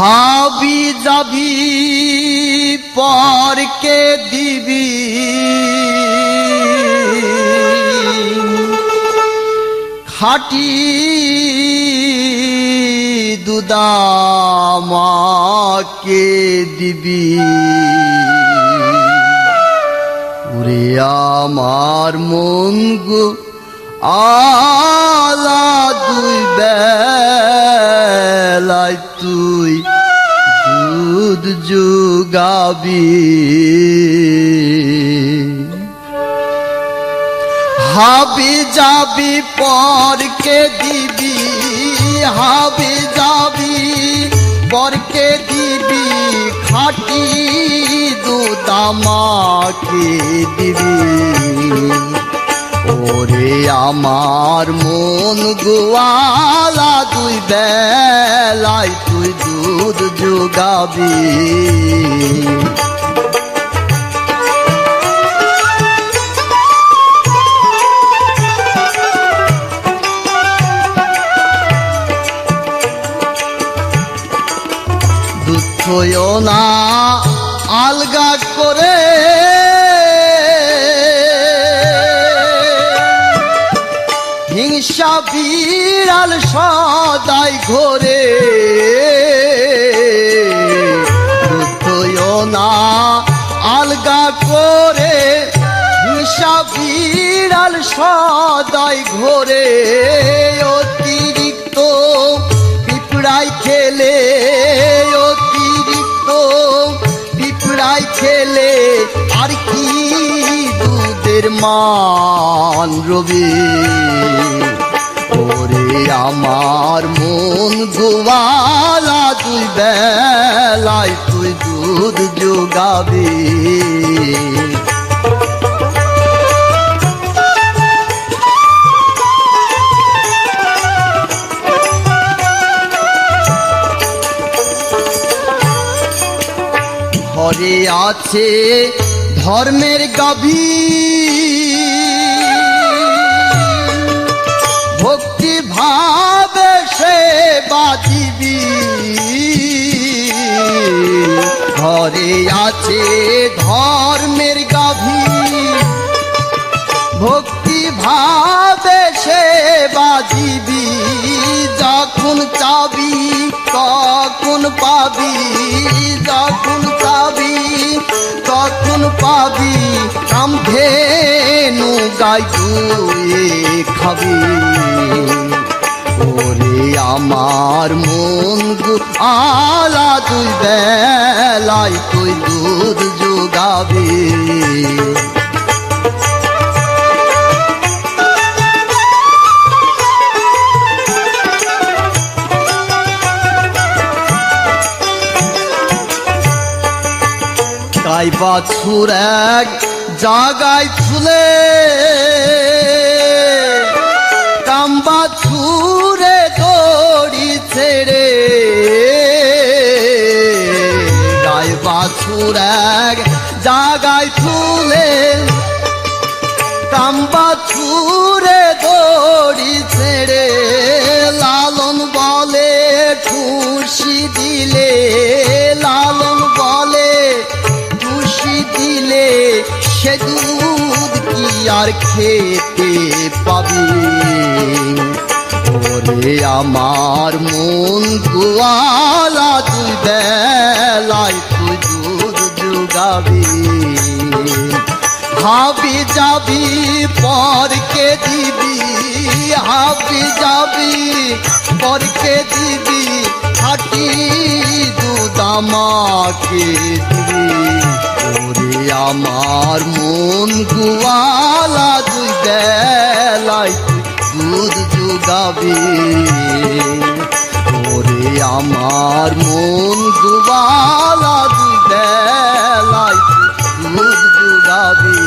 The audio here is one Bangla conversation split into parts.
হাবি যাবি পরকে দিবি খাটি দুদামাকে দিবি ওরে আমার মন গো আলা দুই বেলায় তুই দুধ যোগাবি হাবি যাবি পরকে দিবি হাবি যাবি পরকে দিবি খাটি দুধ আমাকে দিবি ওরে আমার মন গোয়ালা দুই বেলায় তুই দুধ যোগাবি দুধ থইও না আলগা করে হিংসা বিড়াল সদাই ঘরে দুধইও না আলগা করে হিংসা বিড়াল সদাই ঘরে অতিরিক্ত পিঁপড়াই খেলে অতিরিক্ত পিঁপড়াই খেলে আর কি দুধের মান রবি ওরে আমার মন গোয়ালা দুই বেলায় তুই দুধ যোগাবি ঘরে আছে ধর্মের গাভী ভক্তি ভাবে সে বাজিবি ঘরে আছে ধর্মের গাভী ভক্তি ভাবে সে বাজিবি যখন চাবি তখন পাবি যখন চাবি তখন পাবি কামধেনু গাই দুয়ে খাবি ওরে আমার মন আলা দুই বেলায় তুই দুধ যোগাবি গাই বাছুর এক জাগায় ছুলে কাম বাছুরে দড়ি ছেড়ে গাই বাছুর এক জাগায় ছুলে কাম বাছুরে দড়ি ছেড়ে লালন বলে খুশি দিলে লালন বলে দিলে সে দুধ কি আর খেতে পাবি ওরে আমার মন গোয়ালা দুই বেলায় তুই দুধ যোগাবি হাবি যাবি পরকে দিবি হাবি যাবি পরকে দিবি খাটি দুধ আমাকে দিবি ওরে আমার মন গোয়ালা দুই বেলায় দুধ যোগাবি ওরে আমার মন গোয়ালা দুই বেলায় দুধ যোগাবি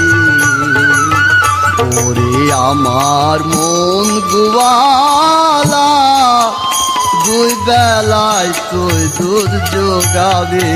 ওরে আমার মন গোয়ালা দুই বেলায় তুই দুধ যোগাবি।